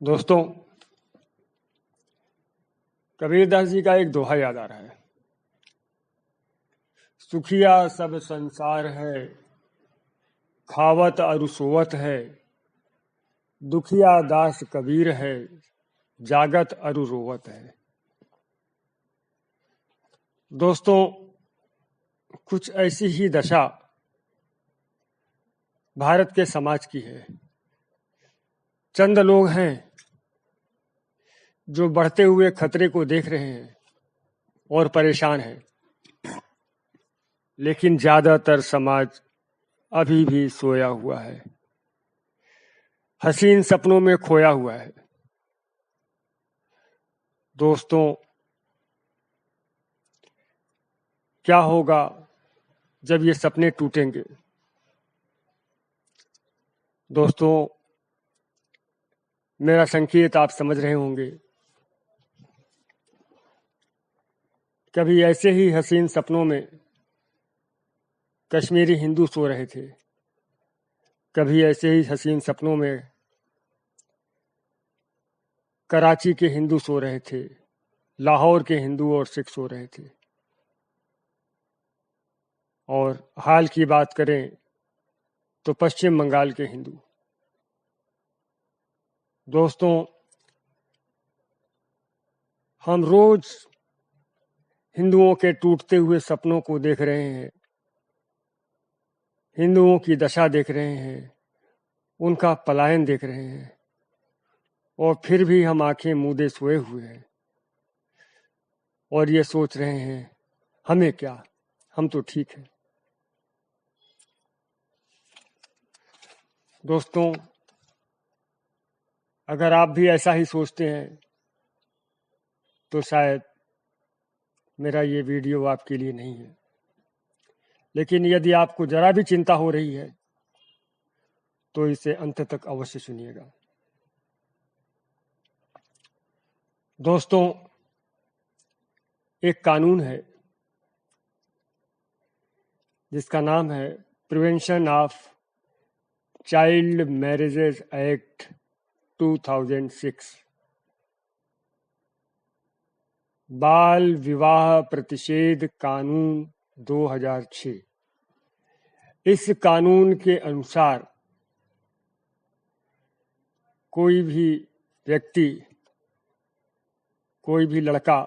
दोस्तों, कबीरदास जी का एक दोहा याद आ रहा है। सुखिया सब संसार है, खावत अरु सोवत है। दुखिया दास कबीर है, जागत अरु रोवत है। दोस्तों, कुछ ऐसी ही दशा भारत के समाज की है। चंद लोग हैं जो बढ़ते हुए खतरे को देख रहे हैं और परेशान हैं, लेकिन ज्यादातर समाज अभी भी सोया हुआ है, हसीन सपनों में खोया हुआ है। दोस्तों, क्या होगा जब ये सपने टूटेंगे? दोस्तों, मेरा संकेत आप समझ रहे होंगे। कभी ऐसे ही हसीन सपनों में कश्मीरी हिंदू सो रहे थे, कभी ऐसे ही हसीन सपनों में कराची के हिंदू सो रहे थे, लाहौर के हिंदू और सिख सो रहे थे। और हाल की बात करें तो पश्चिम बंगाल के हिंदू। दोस्तों, हम रोज हिंदुओं के टूटते हुए सपनों को देख रहे हैं, हिंदुओं की दशा देख रहे हैं, उनका पलायन देख रहे हैं, और फिर भी हम आंखें मूंदे सोए हुए हैं और ये सोच रहे हैं, हमें क्या, हम तो ठीक हैं। दोस्तों, अगर आप भी ऐसा ही सोचते हैं तो शायद मेरा ये वीडियो आपके लिए नहीं है। लेकिन यदि आपको जरा भी चिंता हो रही है तो इसे अंत तक अवश्य सुनिएगा। दोस्तों, एक कानून है जिसका नाम है prevention of child marriages act 2006, बाल विवाह प्रतिषेध कानून 2006। इस कानून के अनुसार कोई भी व्यक्ति, कोई भी लड़का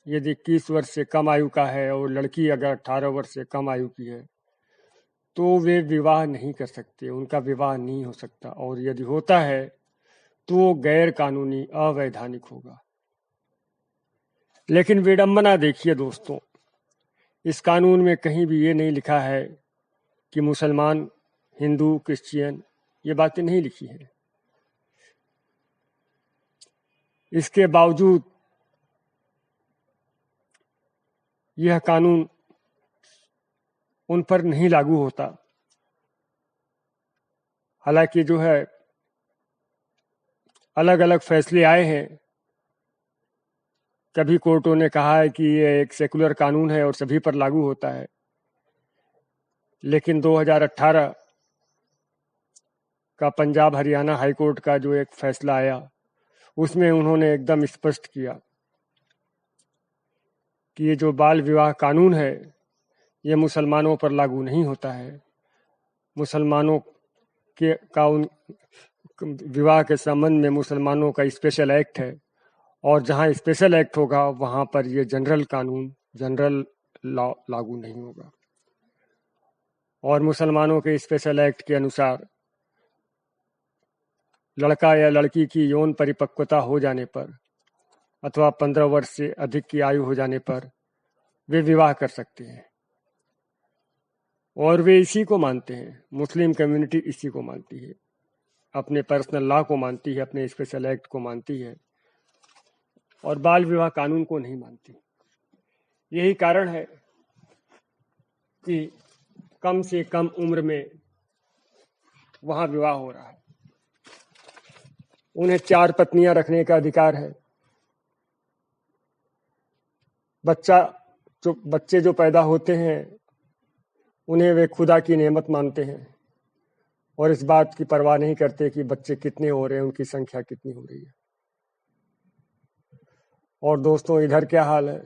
यदि 21 वर्ष से कम आयु का है और लड़की अगर 18 वर्ष से कम आयु की है तो वे विवाह नहीं कर सकते, उनका विवाह नहीं हो सकता, और यदि होता है तो वो गैर कानूनी अवैधानिक होगा। लेकिन विडंबना देखिए दोस्तों, इस कानून में कहीं भी ये नहीं लिखा है कि मुसलमान, हिंदू, क्रिश्चियन, ये बातें नहीं लिखी है। इसके बावजूद यह कानून उन पर नहीं लागू होता। हालांकि जो है अलग अलग फैसले आए हैं। कभी कोर्टों ने कहा है कि ये एक सेकुलर कानून है और सभी पर लागू होता है, लेकिन 2018 का पंजाब हरियाणा हाईकोर्ट का जो एक फैसला आया उसमें उन्होंने एकदम स्पष्ट किया कि ये जो बाल विवाह कानून है ये मुसलमानों पर लागू नहीं होता है। मुसलमानों के का उन विवाह के संबंध में मुसलमानों का स्पेशल एक्ट है, और जहां स्पेशल एक्ट होगा वहां पर ये जनरल कानून, जनरल लॉ लागू नहीं होगा। और मुसलमानों के स्पेशल एक्ट के अनुसार लड़का या लड़की की यौन परिपक्वता हो जाने पर अथवा 15 वर्ष से अधिक की आयु हो जाने पर वे विवाह कर सकते हैं, और वे इसी को मानते हैं। मुस्लिम कम्युनिटी इसी को मानती है, अपने पर्सनल लॉ को मानती है, अपने स्पेशल एक्ट को मानती है, और बाल विवाह कानून को नहीं मानती। यही कारण है कि कम से कम उम्र में वहां विवाह हो रहा है। उन्हें 4 पत्नियां रखने का अधिकार है। बच्चे जो पैदा होते हैं उन्हें वे खुदा की नेमत मानते हैं, और इस बात की परवाह नहीं करते कि बच्चे कितने हो रहे हैं, उनकी संख्या कितनी हो रही है। और दोस्तों, इधर क्या हाल है?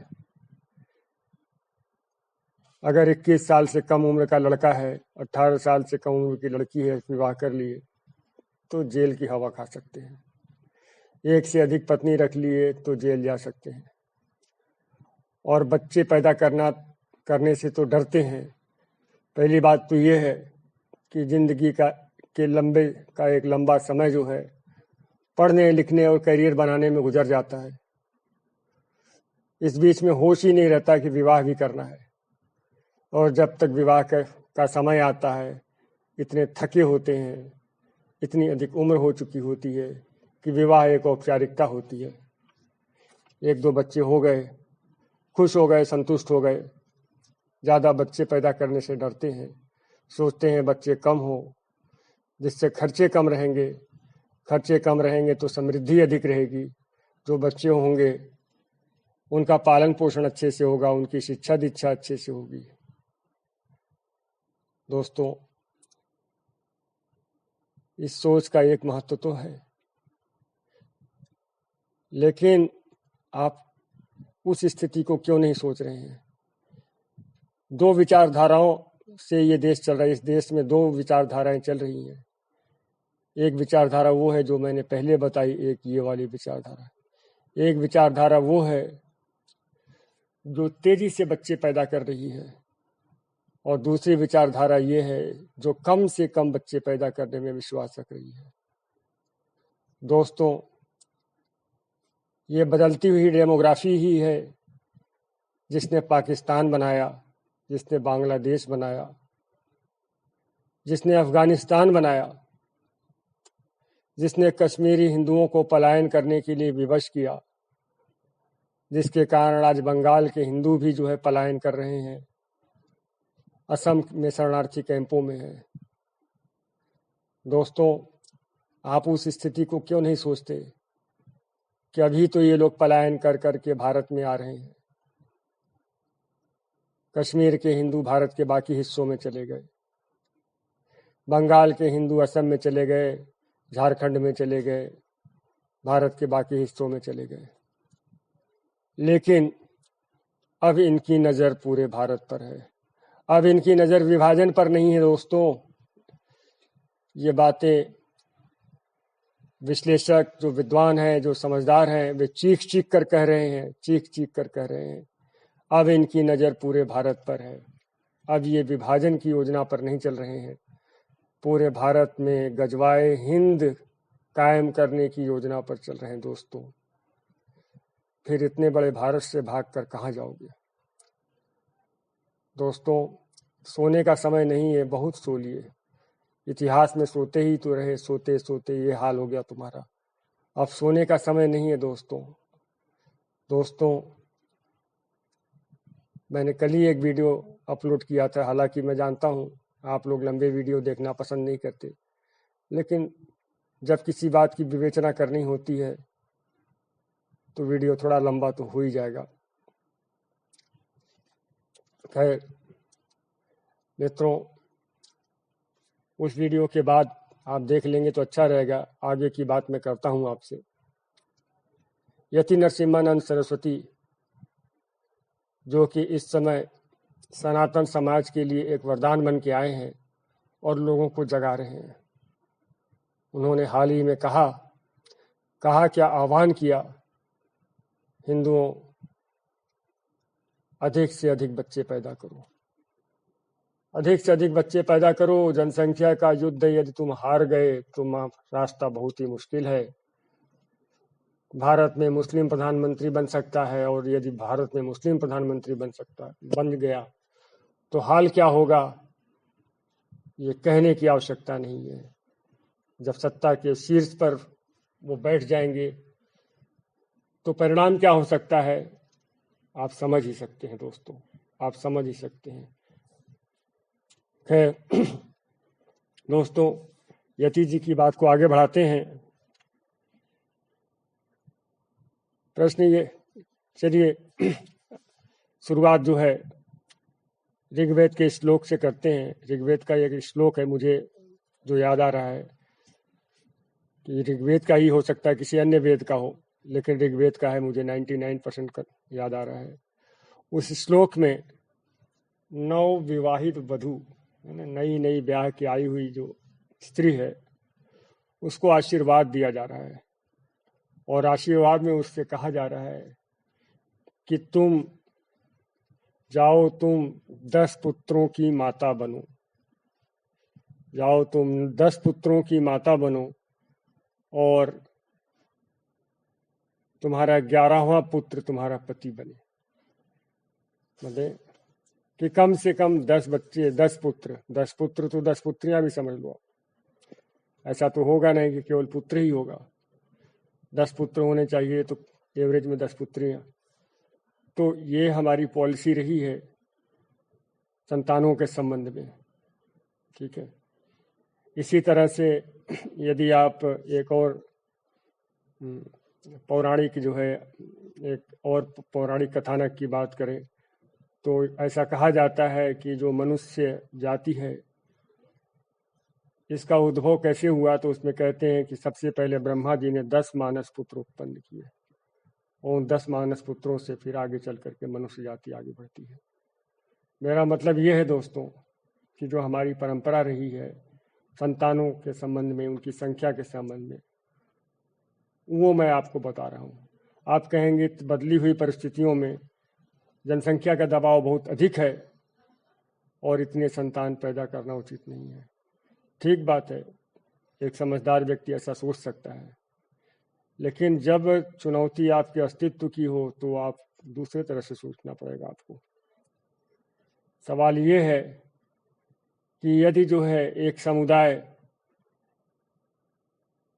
अगर 21 साल से कम उम्र का लड़का है, 18 साल से कम उम्र की लड़की है, विवाह कर लिए तो जेल की हवा खा सकते हैं। एक से अधिक पत्नी रख लिए तो जेल जा सकते हैं। और बच्चे पैदा करने से तो डरते हैं। पहली बात तो ये है कि जिंदगी का एक लंबा समय जो है पढ़ने लिखने और करियर बनाने में गुजर जाता है। इस बीच में होश ही नहीं रहता कि विवाह भी करना है। और जब तक विवाह का समय आता है, इतने थके होते हैं, इतनी अधिक उम्र हो चुकी होती है कि विवाह एक औपचारिकता होती है। एक दो बच्चे हो गए, खुश हो गए, संतुष्ट हो गए। ज़्यादा बच्चे पैदा करने से डरते हैं, सोचते हैं बच्चे कम हो, जिससे खर्चे कम रहेंगे। खर्चे कम रहेंगे तो समृद्धि अधिक रहेगी। जो बच्चे होंगे उनका पालन पोषण अच्छे से होगा, उनकी शिक्षा दीक्षा अच्छे से होगी। दोस्तों, इस सोच का एक महत्व तो है, लेकिन आप उस स्थिति को क्यों नहीं सोच रहे हैं? दो विचारधाराओं से ये देश चल रहा है। इस देश में दो विचारधाराएं चल रही हैं। एक विचारधारा वो है जो मैंने पहले बताई, एक ये वाली विचारधारा। एक विचारधारा वो है जो तेजी से बच्चे पैदा कर रही है, और दूसरी विचारधारा ये है जो कम से कम बच्चे पैदा करने में विश्वास रख रही है। दोस्तों, ये बदलती हुई डेमोग्राफी ही है जिसने पाकिस्तान बनाया, जिसने बांग्लादेश बनाया, जिसने अफगानिस्तान बनाया, जिसने कश्मीरी हिंदुओं को पलायन करने के लिए विवश किया, जिसके कारण आज बंगाल के हिंदू भी जो है पलायन कर रहे हैं, असम में शरणार्थी कैंपों में हैं। दोस्तों, आप उस स्थिति को क्यों नहीं सोचते कि अभी तो ये लोग पलायन कर करके भारत में आ रहे हैं। कश्मीर के हिंदू भारत के बाकी हिस्सों में चले गए, बंगाल के हिंदू असम में चले गए, झारखंड में चले गए, भारत के बाकी हिस्सों में चले गए। लेकिन अब इनकी नज़र पूरे भारत पर है। अब इनकी नज़र विभाजन पर नहीं है। दोस्तों, ये बातें विश्लेषक, जो विद्वान हैं, जो समझदार हैं, वे चीख चीख कर कह रहे हैं, चीख चीख कर कह रहे हैं। अब इनकी नज़र पूरे भारत पर है। अब ये विभाजन की योजना पर नहीं चल रहे हैं, पूरे भारत में गजवाए हिंद कायम करने की योजना पर चल रहे हैं। दोस्तों, फिर इतने बड़े भारत से भागकर कहाँ जाओगे? दोस्तों, सोने का समय नहीं है, बहुत सो लिए। इतिहास में सोते ही तो रहे, सोते सोते ये हाल हो गया तुम्हारा। अब सोने का समय नहीं है दोस्तों, मैंने कल ही एक वीडियो अपलोड किया था। हालांकि मैं जानता हूँ आप लोग लंबे वीडियो देखना पसंद नहीं करते, लेकिन जब किसी बात की विवेचना करनी होती है तो वीडियो थोड़ा लंबा तो हो ही जाएगा। खैर मित्रों, उस वीडियो के बाद आप देख लेंगे तो अच्छा रहेगा। आगे की बात मैं करता हूँ आपसे। यति नरसिम्हानंद सरस्वती, जो कि इस समय सनातन समाज के लिए एक वरदान बन के आए हैं और लोगों को जगा रहे हैं, उन्होंने हाल ही में कहा क्या आह्वान किया, हिंदुओं, अधिक से अधिक बच्चे पैदा करो, अधिक से अधिक बच्चे पैदा करो। जनसंख्या का युद्ध यदि तुम हार गए तो रास्ता बहुत ही मुश्किल है। भारत में मुस्लिम प्रधानमंत्री बन सकता है, और यदि भारत में मुस्लिम प्रधानमंत्री बन गया तो हाल क्या होगा ये कहने की आवश्यकता नहीं है। जब सत्ता के शीर्ष पर वो बैठ जाएंगे तो परिणाम क्या हो सकता है आप समझ ही सकते हैं। दोस्तों, आप समझ ही सकते हैं। खैर दोस्तों, यति जी की बात को आगे बढ़ाते हैं। प्रश्न ये, चलिए शुरुआत जो है ऋग्वेद के श्लोक से करते हैं। ऋग्वेद का एक श्लोक है, मुझे जो याद आ रहा है कि ऋग्वेद का ही हो सकता है, किसी अन्य वेद का हो, लेकिन ऋग्वेद का है, मुझे 99% का याद आ रहा है। उस श्लोक में नव विवाहित वधू, है ना, नई नई ब्याह की आई हुई जो स्त्री है, उसको आशीर्वाद दिया जा रहा है। और आशीर्वाद में उससे कहा जा रहा है कि तुम जाओ, तुम 10 पुत्रों की माता बनो, जाओ तुम 10 पुत्रों की माता बनो, और तुम्हारा 11वां पुत्र तुम्हारा पति बने। मतलब कि कम से कम 10 बच्चे, 10 पुत्र, 10 पुत्र तो 10 पुत्रियां भी समझ लो। ऐसा तो होगा नहीं कि केवल पुत्र ही होगा, 10 पुत्र होने चाहिए, तो एवरेज में 10 पुत्रियां। तो ये हमारी पॉलिसी रही है संतानों के संबंध में, ठीक है। इसी तरह से यदि आप एक और पौराणिक जो है, एक और पौराणिक कथानक की बात करें, तो ऐसा कहा जाता है कि जो मनुष्य जाति है, इसका उद्भव कैसे हुआ, तो उसमें कहते हैं कि सबसे पहले ब्रह्मा जी ने 10 मानस पुत्र उत्पन्न किए, और उन 10 मानस पुत्रों से फिर आगे चल करके मनुष्य जाति आगे बढ़ती है। मेरा मतलब ये है दोस्तों कि जो हमारी परंपरा रही है संतानों के संबंध में, उनकी संख्या के संबंध में, वो मैं आपको बता रहा हूँ। आप कहेंगे बदली हुई परिस्थितियों में जनसंख्या का दबाव बहुत अधिक है और इतने संतान पैदा करना उचित नहीं है। ठीक बात है, एक समझदार व्यक्ति ऐसा सोच सकता है, लेकिन जब चुनौती आपके अस्तित्व की हो तो आप दूसरे तरह से सोचना पड़ेगा आपको। सवाल ये है कि यदि जो है एक समुदाय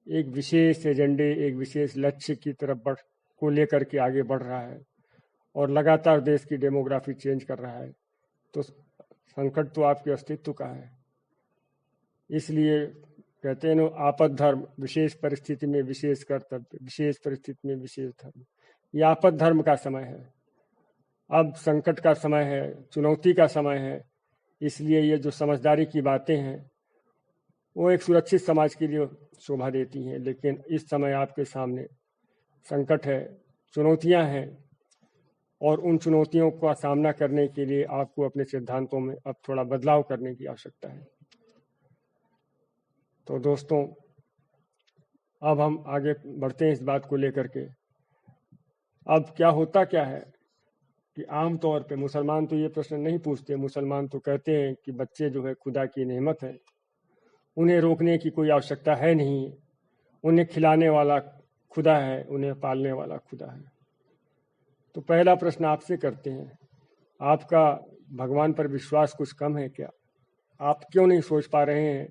एक विशेष एजेंडे, एक विशेष लक्ष्य की तरफ को लेकर के आगे बढ़ रहा है और लगातार देश की डेमोग्राफी चेंज कर रहा है, तो संकट तो आपके अस्तित्व का है। इसलिए कहते हैं ना, आपद धर्म, विशेष परिस्थिति में विशेष कर्तव्य, विशेष परिस्थिति में विशेष धर्म। यह आपद धर्म का समय है, अब संकट का समय है, चुनौती का समय है। इसलिए ये जो समझदारी की बातें हैं वो एक सुरक्षित समाज के लिए शोभा देती हैं, लेकिन इस समय आपके सामने संकट है, चुनौतियां हैं, और उन चुनौतियों का सामना करने के लिए आपको अपने सिद्धांतों में अब थोड़ा बदलाव करने की आवश्यकता है। तो दोस्तों, अब हम आगे बढ़ते हैं इस बात को लेकर के। अब क्या होता क्या है कि आमतौर पे मुसलमान तो ये प्रश्न नहीं पूछते। मुसलमान तो कहते हैं कि बच्चे जो है खुदा की नेमत है, उन्हें रोकने की कोई आवश्यकता है नहीं, उन्हें खिलाने वाला खुदा है, उन्हें पालने वाला खुदा है। तो पहला प्रश्न आपसे करते हैं, आपका भगवान पर विश्वास कुछ कम है क्या? आप क्यों नहीं सोच पा रहे हैं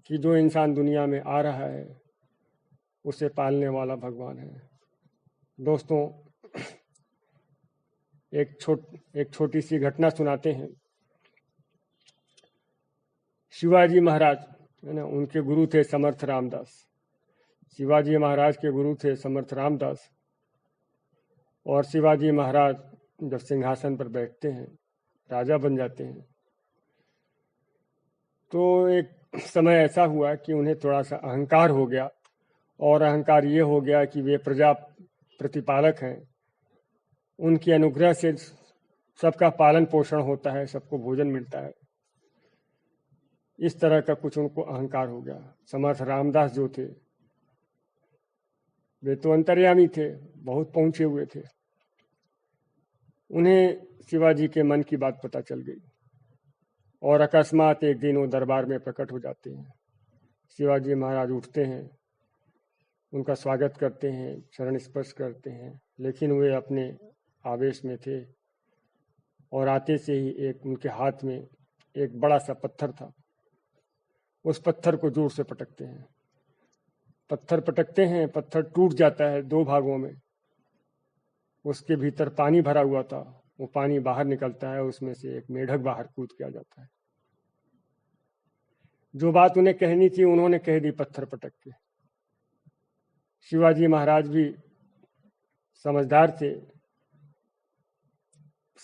कि जो इंसान दुनिया में आ रहा है उसे पालने वाला भगवान है? दोस्तों, एक छोटी सी घटना सुनाते हैं। शिवाजी महाराज है ना, उनके गुरु थे समर्थ रामदास। शिवाजी महाराज के गुरु थे समर्थ रामदास। और शिवाजी महाराज जब सिंहासन पर बैठते हैं, राजा बन जाते हैं, तो एक समय ऐसा हुआ कि उन्हें थोड़ा सा अहंकार हो गया। और अहंकार ये हो गया कि वे प्रजा प्रतिपालक हैं, उनके अनुग्रह से सबका पालन पोषण होता है, सबको भोजन मिलता है। इस तरह का कुछ उनको अहंकार हो गया। समर्थ रामदास जो थे वे तो अंतर्यामी थे, बहुत पहुंचे हुए थे। उन्हें शिवाजी के मन की बात पता चल गई और अकस्मात एक दिन वो दरबार में प्रकट हो जाते हैं। शिवाजी महाराज उठते हैं, उनका स्वागत करते हैं, चरण स्पर्श करते हैं, लेकिन वे अपने आवेश में थे और आते से ही एक उनके हाथ में एक बड़ा सा पत्थर था। उस पत्थर को जोर से पटकते हैं। पत्थर पटकते हैं, पत्थर टूट जाता है 2 भागों में। उसके भीतर पानी भरा हुआ था, वो पानी बाहर निकलता है, उसमें से एक मेढक बाहर कूद के आ जाता है। जो बात उन्हें कहनी थी उन्होंने कह दी पत्थर पटक के। शिवाजी महाराज भी समझदार थे,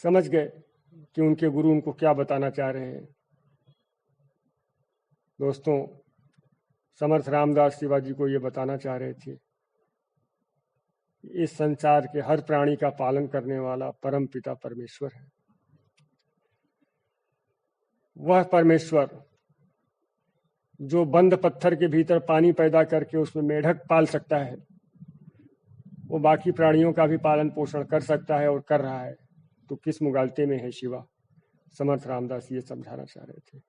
समझ गए कि उनके गुरु उनको क्या बताना चाह रहे हैं। दोस्तों, समर्थ रामदास शिवाजी को ये बताना चाह रहे थे, इस संसार के हर प्राणी का पालन करने वाला परम पिता परमेश्वर है। वह परमेश्वर जो बंद पत्थर के भीतर पानी पैदा करके उसमें मेढक पाल सकता है, वो बाकी प्राणियों का भी पालन पोषण कर सकता है और कर रहा है, तो किस मुगालते में है शिवा। समर्थ रामदास ये समझाना चाह रहे थे।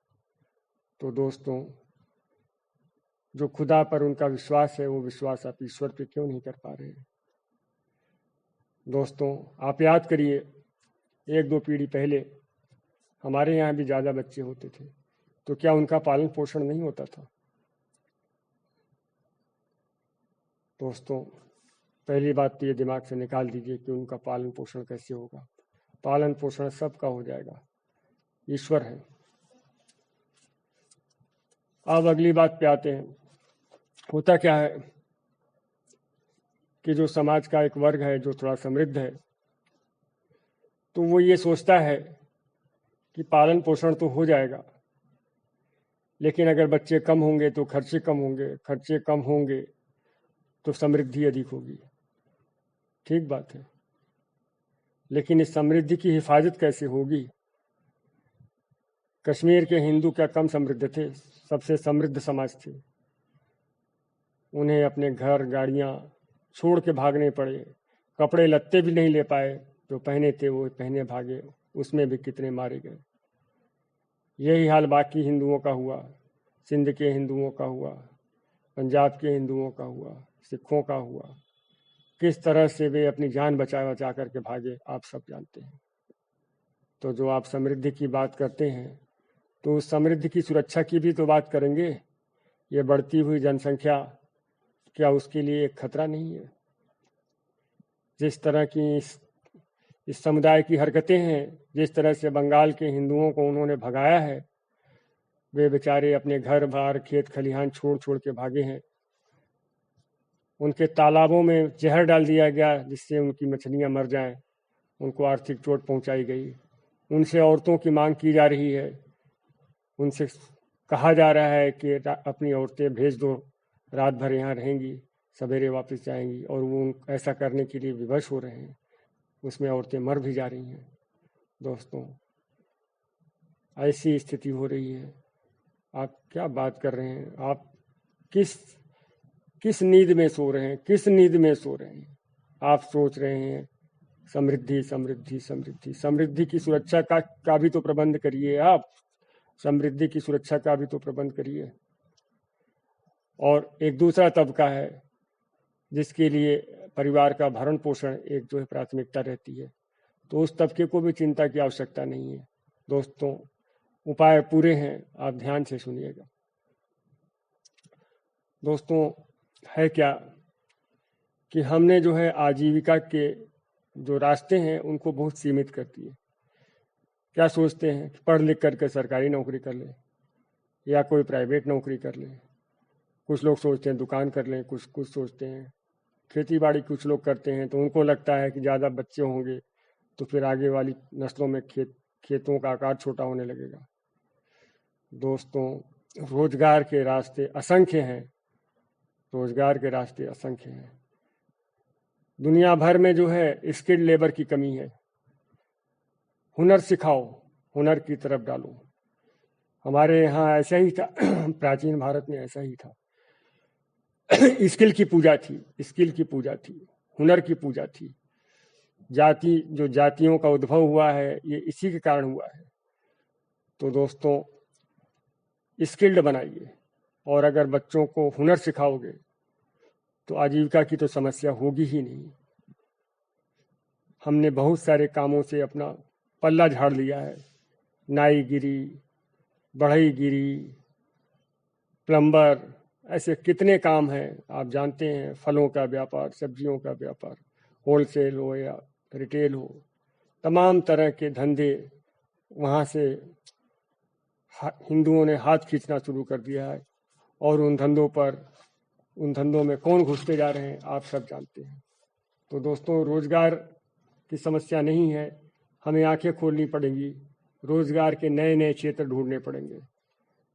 तो दोस्तों, जो खुदा पर उनका विश्वास है, वो विश्वास आप ईश्वर पे क्यों नहीं कर पा रहे हैं। दोस्तों, आप याद करिए, 1-2 पीढ़ी पहले हमारे यहाँ भी ज़्यादा बच्चे होते थे, तो क्या उनका पालन पोषण नहीं होता था। दोस्तों, पहली बात तो ये दिमाग से निकाल दीजिए कि उनका पालन पोषण कैसे होगा। पालन पोषण सबका हो जाएगा, ईश्वर है। अब अगली बात पे आते हैं। होता क्या है कि जो समाज का एक वर्ग है जो थोड़ा समृद्ध है, तो वो ये सोचता है कि पालन पोषण तो हो जाएगा, लेकिन अगर बच्चे कम होंगे तो खर्चे कम होंगे, खर्चे कम होंगे तो समृद्धि अधिक होगी। ठीक बात है, लेकिन इस समृद्धि की हिफाजत कैसे होगी। कश्मीर के हिंदू क्या कम समृद्ध थे? सबसे समृद्ध समाज थे। उन्हें अपने घर गाड़ियां छोड़ के भागने पड़े, कपड़े लत्ते भी नहीं ले पाए, जो पहने थे वो पहने भागे, उसमें भी कितने मारे गए। यही हाल बाकी हिंदुओं का हुआ, सिंध के हिंदुओं का हुआ, पंजाब के हिंदुओं का हुआ, सिखों का हुआ। किस तरह से वे अपनी जान बचा बचा करके भागे, आप सब जानते हैं। तो जो आप समृद्धि की बात करते हैं, तो उस समृद्धि की सुरक्षा की भी तो बात करेंगे। ये बढ़ती हुई जनसंख्या, क्या उसके लिए एक खतरा नहीं है? जिस तरह की इस समुदाय की हरकतें हैं, जिस तरह से बंगाल के हिंदुओं को उन्होंने भगाया है, वे बेचारे अपने घर बार खेत खलिहान छोड़ छोड़ के भागे हैं। उनके तालाबों में जहर डाल दिया गया जिससे उनकी मछलियां मर जाएं, उनको आर्थिक चोट पहुंचाई गई। उनसे औरतों की मांग की जा रही है, उनसे कहा जा रहा है कि अपनी औरतें भेज दो, रात भर यहाँ रहेंगी, सवेरे वापस जाएंगी, और वो ऐसा करने के लिए विवश हो रहे हैं। उसमें औरतें मर भी जा रही हैं। दोस्तों, ऐसी स्थिति हो रही है। आप क्या बात कर रहे हैं? आप किस नींद में सो रहे हैं? किस नींद में सो रहे हैं? आप सोच रहे हैं समृद्धि समृद्धि समृद्धि। समृद्धि की सुरक्षा का भी तो प्रबंध करिए। आप समृद्धि की सुरक्षा का भी तो प्रबंध करिए। और एक दूसरा तबका है जिसके लिए परिवार का भरण पोषण एक जो है प्राथमिकता रहती है, तो उस तबके को भी चिंता की आवश्यकता नहीं है। दोस्तों, उपाय पूरे हैं, आप ध्यान से सुनिएगा। दोस्तों, है क्या कि हमने जो है आजीविका के जो रास्ते हैं उनको बहुत सीमित कर दिए। क्या सोचते हैं कि पढ़ लिख करके सरकारी नौकरी कर ले या कोई प्राइवेट नौकरी कर ले। कुछ लोग सोचते हैं दुकान कर लें, कुछ सोचते हैं खेती बाड़ी कुछ लोग करते हैं, तो उनको लगता है कि ज़्यादा बच्चे होंगे तो फिर आगे वाली नस्लों में खेतों का आकार छोटा होने लगेगा। दोस्तों, रोजगार के रास्ते असंख्य हैं, रोजगार के रास्ते असंख्य हैं। दुनिया भर में जो है स्किल्ड लेबर की कमी है। हुनर सिखाओ, हुनर की तरफ डालो। हमारे यहाँ ऐसा ही था, प्राचीन भारत में ऐसा ही था। स्किल की पूजा थी, स्किल की पूजा थी, हुनर की पूजा थी। जो जातियों का उद्भव हुआ है ये इसी के कारण हुआ है। तो दोस्तों, स्किल्ड बनाइए, और अगर बच्चों को हुनर सिखाओगे तो आजीविका की तो समस्या होगी ही नहीं। हमने बहुत सारे कामों से अपना पल्ला झाड़ लिया है। नाईगिरी, बढ़ईगिरी, प्लम्बर, ऐसे कितने काम हैं आप जानते हैं। फलों का व्यापार, सब्जियों का व्यापार, होलसेल हो या रिटेल हो, तमाम तरह के धंधे वहाँ से हिंदुओं ने हाथ खींचना शुरू कर दिया है। और उन धंधों में कौन घुसते जा रहे हैं आप सब जानते हैं। तो दोस्तों, रोजगार की समस्या नहीं है, हमें आंखें खोलनी पड़ेंगी, रोजगार के नए नए क्षेत्र ढूंढने पड़ेंगे।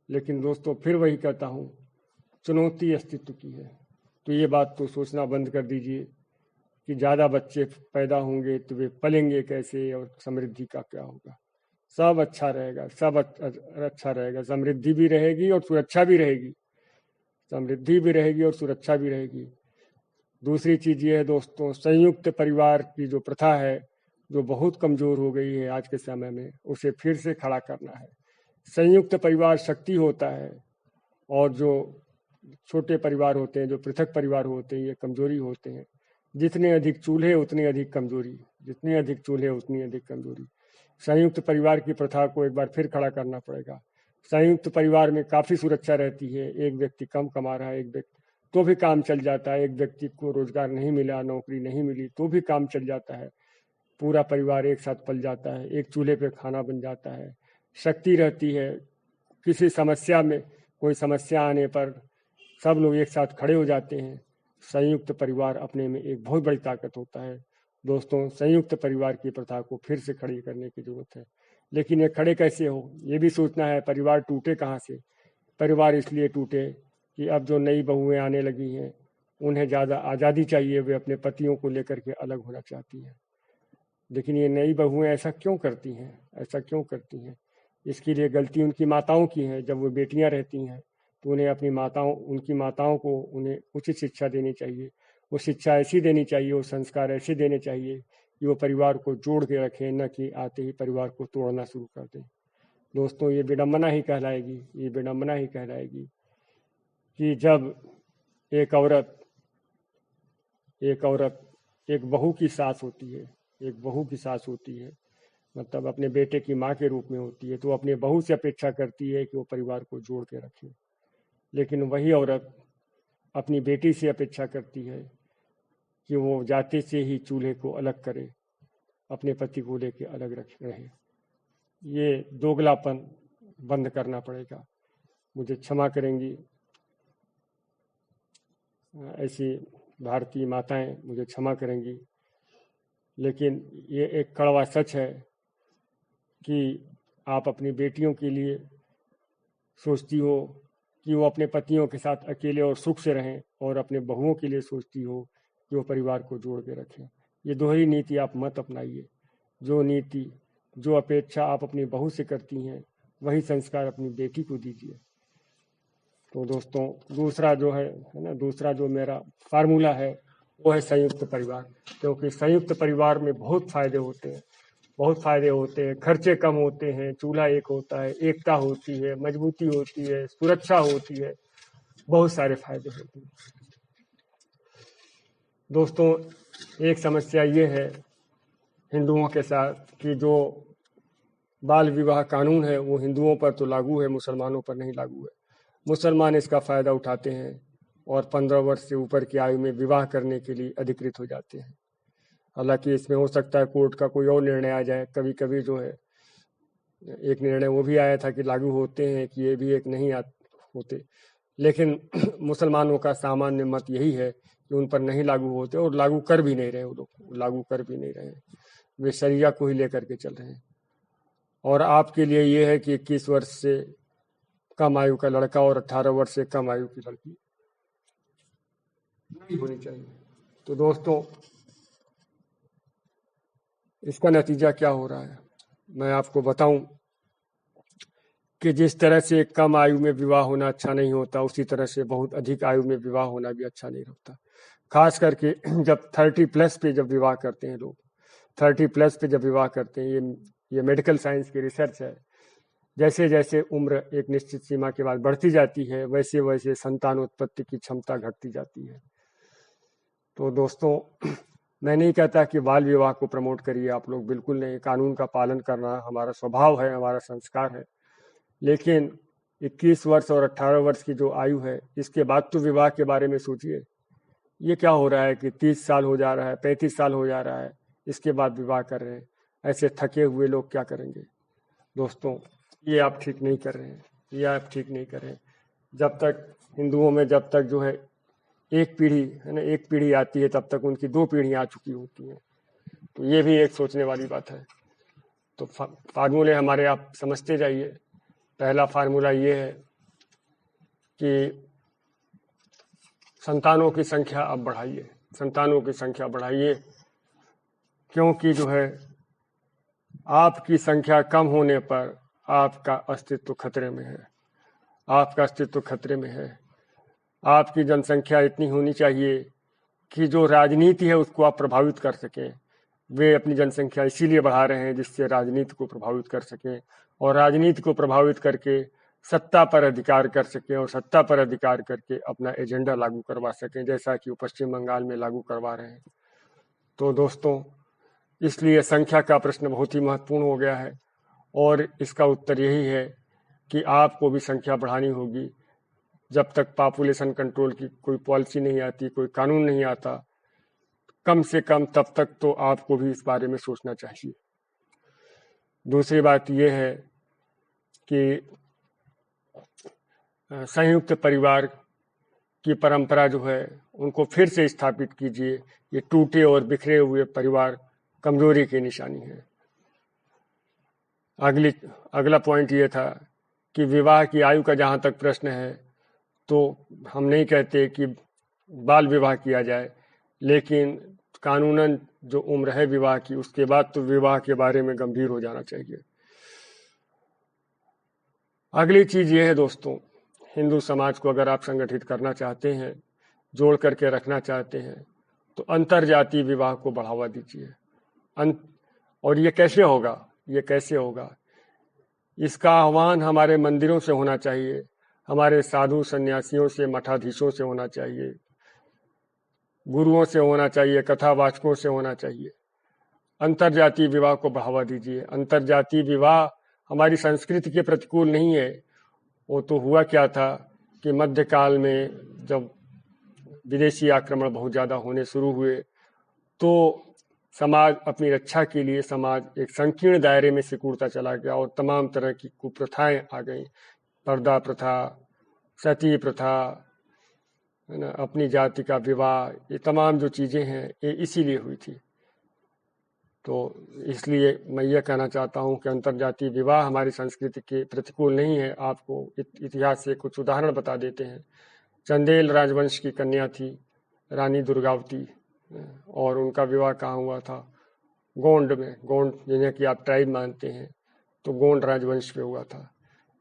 लेकिन दोस्तों फिर वही कहता हूँ, चुनौती अस्तित्व की है। तो ये बात तो सोचना बंद कर दीजिए कि ज़्यादा बच्चे पैदा होंगे तो वे पलेंगे कैसे और समृद्धि का क्या होगा। सब अच्छा रहेगा, सब अच्छा रहेगा, समृद्धि भी रहेगी और सुरक्षा भी रहेगी, समृद्धि भी रहेगी और सुरक्षा भी रहेगी। दूसरी चीज़ ये है दोस्तों, संयुक्त परिवार की जो प्रथा है, जो बहुत कमज़ोर हो गई है आज के समय में, उसे फिर से खड़ा करना है। संयुक्त परिवार शक्ति होता है और जो छोटे परिवार होते हैं, जो पृथक परिवार होते हैं, ये कमजोरी होते हैं। जितने अधिक चूल्हे उतनी अधिक कमजोरी, जितने अधिक चूल्हे उतनी अधिक कमजोरी। संयुक्त परिवार की प्रथा को एक बार फिर खड़ा करना पड़ेगा। संयुक्त परिवार में काफ़ी सुरक्षा रहती है। एक व्यक्ति कम कमा रहा है, एक व्यक्ति तो भी काम चल जाता है, एक व्यक्ति को रोजगार नहीं मिला, नौकरी नहीं मिली तो भी काम चल जाता है, पूरा परिवार एक साथ पल जाता है, एक चूल्हे पे खाना बन जाता है, शक्ति रहती है। किसी समस्या में, कोई समस्या आने पर सब लोग एक साथ खड़े हो जाते हैं। संयुक्त परिवार अपने में एक बहुत बड़ी ताकत होता है। दोस्तों, संयुक्त परिवार की प्रथा को फिर से खड़ी करने की जरूरत है। लेकिन ये खड़े कैसे हो, ये भी सोचना है। परिवार टूटे कहाँ से? परिवार इसलिए टूटे कि अब जो नई बहुएं आने लगी हैं, उन्हें ज़्यादा आज़ादी चाहिए, वे अपने पतियों को लेकर के अलग होना चाहती हैं। लेकिन ये नई बहुएं ऐसा क्यों करती हैं, ऐसा क्यों करती हैं? इसके लिए गलती उनकी माताओं की है। जब वो बेटियां रहती हैं तो उन्हें अपनी माताओं, उनकी माताओं को उन्हें उचित शिक्षा देनी चाहिए। वो शिक्षा ऐसी देनी चाहिए, वो संस्कार ऐसे देने चाहिए कि वो परिवार को जोड़ के रखें, न कि आते ही परिवार को तोड़ना शुरू कर दें। दोस्तों, ये विडम्बना ही कहलाएगी, ये विडम्बना ही कहलाएगी कि जब एक औरत एक बहू की सास होती है, एक बहू की सास होती है, मतलब अपने बेटे की माँ के रूप में होती है, तो अपने बहू से अपेक्षा करती है कि वो परिवार को जोड़ के रखे। लेकिन वही औरत अपनी बेटी से अपेक्षा करती है कि वो जाते से ही चूल्हे को अलग करे, अपने पति को लेके अलग रहे। ये दोगलापन बंद करना पड़ेगा। मुझे क्षमा करेंगी ऐसी भारतीय माताएं, मुझे क्षमा करेंगी, लेकिन ये एक कड़वा सच है कि आप अपनी बेटियों के लिए सोचती हो कि वो अपने पतियों के साथ अकेले और सुख से रहें, और अपने बहुओं के लिए सोचती हो कि वो परिवार को जोड़ के रखें। ये दोहरी नीति आप मत अपनाइए। जो नीति, जो अपेक्षा आप अपनी बहू से करती हैं, वही संस्कार अपनी बेटी को दीजिए। तो दोस्तों, दूसरा जो है ना, दूसरा जो मेरा फार्मूला है वो है संयुक्त परिवार। क्योंकि संयुक्त परिवार में बहुत फायदे होते हैं, बहुत फायदे होते हैं। खर्चे कम होते हैं, चूल्हा एक होता है, एकता होती है, मजबूती होती है, सुरक्षा होती है, बहुत सारे फायदे होते हैं। दोस्तों, एक समस्या ये है हिंदुओं के साथ कि जो बाल विवाह कानून है वो हिंदुओं पर तो लागू है, मुसलमानों पर नहीं लागू है। मुसलमान इसका फ़ायदा उठाते हैं और 15 वर्ष से ऊपर की आयु में विवाह करने के लिए अधिकृत हो जाते हैं। हालांकि इसमें हो सकता है कोर्ट का कोई और निर्णय आ जाए। कभी कभी जो है एक निर्णय वो भी आया था कि लागू होते हैं, कि ये भी एक नहीं होते। लेकिन मुसलमानों का सामान्य मत यही है कि उन पर नहीं लागू होते, और लागू कर भी नहीं रहे। वो लोग लागू कर भी नहीं रहे, वे शरिया को ही लेकर के चल रहे हैं। और आपके लिए ये है कि 21 वर्ष से कम आयु का लड़का और 18 वर्ष से कम आयु की लड़की नहीं होनी चाहिए। तो दोस्तों, इसका नतीजा क्या हो रहा है मैं आपको बताऊं कि जिस तरह से कम आयु में विवाह होना अच्छा नहीं होता, उसी तरह से बहुत अधिक आयु में विवाह होना भी अच्छा नहीं होता। खास करके जब 30+ पे जब विवाह करते हैं लोग, 30+ पे जब विवाह करते हैं, ये मेडिकल साइंस की रिसर्च है। जैसे जैसे उम्र एक निश्चित सीमा के बाद बढ़ती जाती है, वैसे वैसे संतानोत्पत्ति की क्षमता घटती जाती है। तो दोस्तों, मैं नहीं कहता कि बाल विवाह को प्रमोट करिए आप लोग, बिल्कुल नहीं। कानून का पालन करना हमारा स्वभाव है, हमारा संस्कार है। लेकिन 21 वर्ष और 18 वर्ष की जो आयु है, इसके बाद तो विवाह के बारे में सोचिए। ये क्या हो रहा है कि 30 साल हो जा रहा है, 35 साल हो जा रहा है, इसके बाद विवाह कर रहे हैं। ऐसे थके हुए लोग क्या करेंगे? दोस्तों, ये आप ठीक नहीं कर रहे हैं, ये आप ठीक नहीं कर रहे हैं। जब तक हिंदुओं में, जब तक जो है एक पीढ़ी है ना, एक पीढ़ी आती है, तब तक उनकी 2 पीढ़ियां आ चुकी होती हैं। तो ये भी एक सोचने वाली बात है। तो फार्मूले हमारे आप समझते जाइए। पहला फार्मूला ये है कि संतानों की संख्या अब बढ़ाइए, संतानों की संख्या बढ़ाइए, क्योंकि जो है आपकी संख्या कम होने पर आपका अस्तित्व खतरे में है, आपका अस्तित्व खतरे में है। आपकी जनसंख्या इतनी होनी चाहिए कि जो राजनीति है उसको आप प्रभावित कर सकें। वे अपनी जनसंख्या इसीलिए बढ़ा रहे हैं जिससे राजनीति को प्रभावित कर सकें, और राजनीति को प्रभावित करके सत्ता पर अधिकार कर सकें, और सत्ता पर अधिकार करके अपना एजेंडा लागू करवा सकें, जैसा कि वो पश्चिम बंगाल में लागू करवा रहे हैं। तो दोस्तों, इसलिए संख्या का प्रश्न बहुत ही महत्वपूर्ण हो गया है, और इसका उत्तर यही है कि आपको भी संख्या बढ़ानी होगी। जब तक पॉपुलेशन कंट्रोल की कोई पॉलिसी नहीं आती, कोई कानून नहीं आता, कम से कम तब तक तो आपको भी इस बारे में सोचना चाहिए। दूसरी बात यह है कि संयुक्त परिवार की परंपरा जो है उनको फिर से स्थापित कीजिए। ये टूटे और बिखरे हुए परिवार कमजोरी की निशानी है। अगला पॉइंट ये था कि विवाह की आयु का जहाँ तक प्रश्न है, तो हम नहीं कहते कि बाल विवाह किया जाए, लेकिन कानूनन जो उम्र है विवाह की, उसके बाद तो विवाह के बारे में गंभीर हो जाना चाहिए। अगली चीज ये है दोस्तों, हिंदू समाज को अगर आप संगठित करना चाहते हैं, जोड़ करके रखना चाहते हैं, तो अंतरजातीय विवाह को बढ़ावा दीजिए। और ये कैसे होगा, ये कैसे होगा? इसका आह्वान हमारे मंदिरों से होना चाहिए, हमारे साधु सन्यासियों से, मठाधीशों से होना चाहिए, गुरुओं से होना चाहिए, कथावाचकों से होना चाहिए। अंतरजातीय विवाह को बढ़ावा दीजिए। अंतरजातीय विवाह हमारी संस्कृति के प्रतिकूल नहीं है। वो तो हुआ क्या था कि मध्यकाल में जब विदेशी आक्रमण बहुत ज़्यादा होने शुरू हुए, तो समाज अपनी रक्षा के लिए समाज एक संकीर्ण दायरे में सिकुड़ता चला गया, और तमाम तरह की कुप्रथाएं आ गई। पर्दा प्रथा, सती प्रथा, है ना, अपनी जाति का विवाह, ये तमाम जो चीज़ें हैं ये इसीलिए हुई थी। तो इसलिए मैं ये कहना चाहता हूँ कि अंतरजातीय विवाह हमारी संस्कृति के प्रतिकूल नहीं है। आपको इतिहास से कुछ उदाहरण बता देते हैं। चंदेल राजवंश की कन्या थी रानी दुर्गावती, और उनका विवाह कहाँ हुआ था? गोंड में। गोंड जिन्हें कि आप ट्राइब मानते हैं, तो गोंड राजवंश में हुआ था।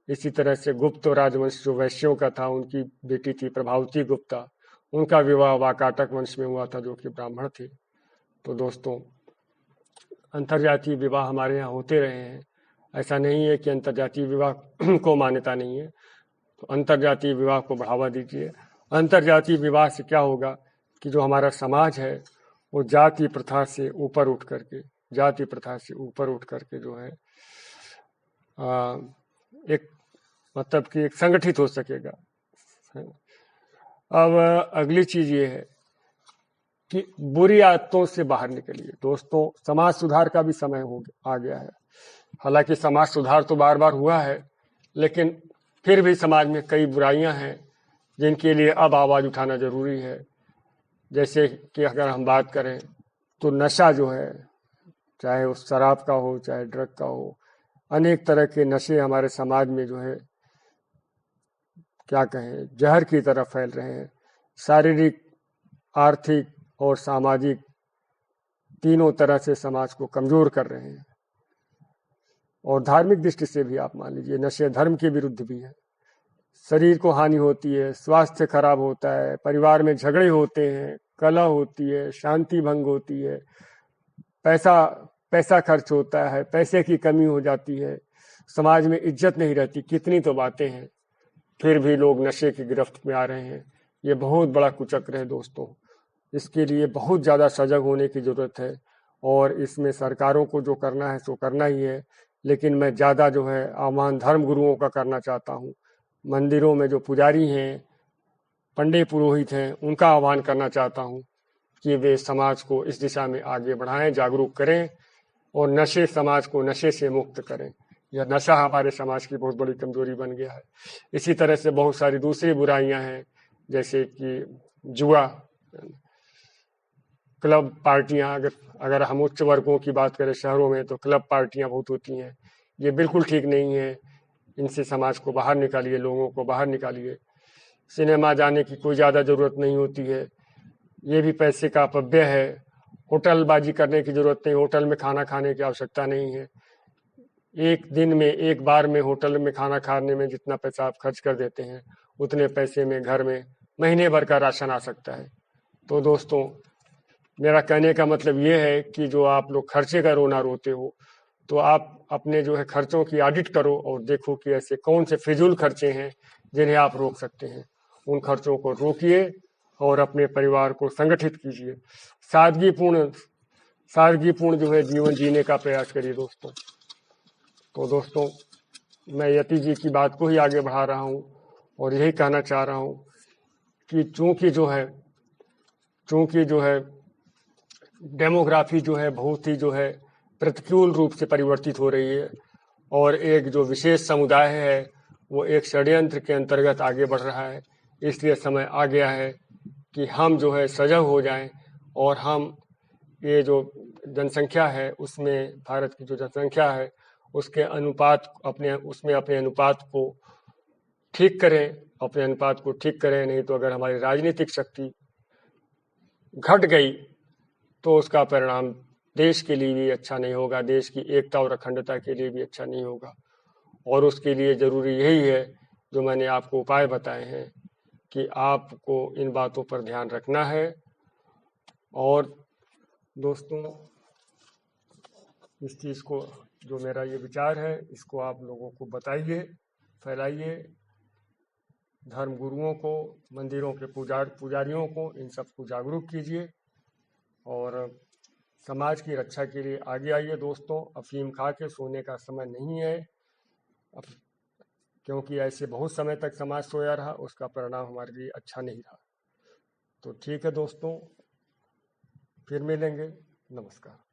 इसी तरह से गुप्त राजवंश जो वैश्यों का था, उनकी बेटी थी प्रभावती गुप्ता, उनका विवाह वाकाटक वंश में हुआ था जो कि ब्राह्मण थे। तो दोस्तों, अंतरजातीय विवाह हमारे यहाँ होते रहे हैं। ऐसा नहीं है कि अंतरजातीय विवाह को मान्यता नहीं है। तो अंतरजातीय विवाह को बढ़ावा दीजिए। अंतरजातीय विवाह से क्या होगा कि जो हमारा समाज है वो जाति प्रथा से ऊपर उठ करके, जाति प्रथा से ऊपर उठ करके जो है एक मतलब कि एक संगठित हो सकेगा। अब अगली चीज ये है कि बुरी आदतों से बाहर निकलिए। दोस्तों, समाज सुधार का भी समय आ गया है। हालांकि समाज सुधार तो बार बार हुआ है, लेकिन फिर भी समाज में कई बुराइयां हैं जिनके लिए अब आवाज उठाना जरूरी है। जैसे कि अगर हम बात करें तो नशा जो है, चाहे वो शराब का हो चाहे ड्रग का हो, अनेक तरह के नशे हमारे समाज में जो है क्या कहें जहर की तरह फैल रहे हैं। शारीरिक, आर्थिक और सामाजिक तीनों तरह से समाज को कमजोर कर रहे हैं। और धार्मिक दृष्टि से भी आप मान लीजिए नशे धर्म के विरुद्ध भी है। शरीर को हानि होती है, स्वास्थ्य खराब होता है, परिवार में झगड़े होते हैं, कलह होती है, शांति भंग होती है, पैसा खर्च होता है, पैसे की कमी हो जाती है, समाज में इज्जत नहीं रहती। कितनी तो बातें हैं, फिर भी लोग नशे की गिरफ्त में आ रहे हैं। ये बहुत बड़ा कुचक्र है दोस्तों। इसके लिए बहुत ज़्यादा सजग होने की ज़रूरत है, और इसमें सरकारों को जो करना है सो करना ही है। लेकिन मैं ज़्यादा जो है आह्वान धर्म गुरुओं का करना चाहता हूँ। मंदिरों में जो पुजारी हैं, पंडित पुरोहित हैं, उनका आह्वान करना चाहता हूँ कि वे समाज को इस दिशा में आगे बढ़ाएं, जागरूक करें, और नशे समाज को नशे से मुक्त करें। यह नशा हमारे समाज की बहुत बड़ी कमजोरी बन गया है। इसी तरह से बहुत सारी दूसरी बुराइयां हैं, जैसे कि जुआ, क्लब पार्टियां। अगर हम उच्च वर्गों की बात करें शहरों में, तो क्लब पार्टियां बहुत होती हैं। ये बिल्कुल ठीक नहीं है। इनसे समाज को बाहर निकालिए, लोगों को बाहर निकालिए। सिनेमा जाने की कोई ज़्यादा ज़रूरत नहीं होती है, ये भी पैसे का अपव्यय है। होटलबाजी करने की ज़रूरत नहीं, होटल में खाना खाने की आवश्यकता नहीं है। एक दिन में एक बार में होटल में खाना खाने में जितना पैसा आप खर्च कर देते हैं, उतने पैसे में घर में महीने भर का राशन आ सकता है। तो दोस्तों, मेरा कहने का मतलब ये है कि जो आप लोग खर्चे का रोना रोते हो, तो आप अपने जो है खर्चों की ऑडिट करो और देखो कि ऐसे कौन से फिजूल खर्चे हैं जिन्हें आप रोक सकते हैं। उन खर्चों को रोकिए और अपने परिवार को संगठित कीजिए। सादगीपूर्ण सादगीपूर्ण जो है जीवन जीने का प्रयास करिए दोस्तों। तो दोस्तों, मैं यति जी की बात को ही आगे बढ़ा रहा हूँ और यही कहना चाह रहा हूँ कि चूंकि जो है डेमोग्राफी जो है बहुत ही जो है प्रतिकूल रूप से परिवर्तित हो रही है और एक जो विशेष समुदाय है वो एक षड्यंत्र के अंतर्गत आगे बढ़ रहा है। इसलिए समय आ गया है कि हम जो है सजग हो जाएं और हम ये जो जनसंख्या है उसमें, भारत की जो जनसंख्या है उसके अनुपात अपने अनुपात को ठीक करें, नहीं तो अगर हमारी राजनीतिक शक्ति घट गई तो उसका परिणाम देश के लिए भी अच्छा नहीं होगा, देश की एकता और अखंडता के लिए भी अच्छा नहीं होगा। और उसके लिए जरूरी यही है जो मैंने आपको उपाय बताए हैं कि आपको इन बातों पर ध्यान रखना है। और दोस्तों, इस चीज़ को, जो मेरा ये विचार है, इसको आप लोगों को बताइए, फैलाइए। धर्म गुरुओं को, मंदिरों के पुजारियों को, इन सबको जागरूक कीजिए और समाज की रक्षा के लिए आगे आइए दोस्तों। अफीम खा के सोने का समय नहीं है, क्योंकि ऐसे बहुत समय तक समाज सोया रहा, उसका परिणाम हमारे लिए अच्छा नहीं रहा। तो ठीक है दोस्तों, फिर मिलेंगे। नमस्कार।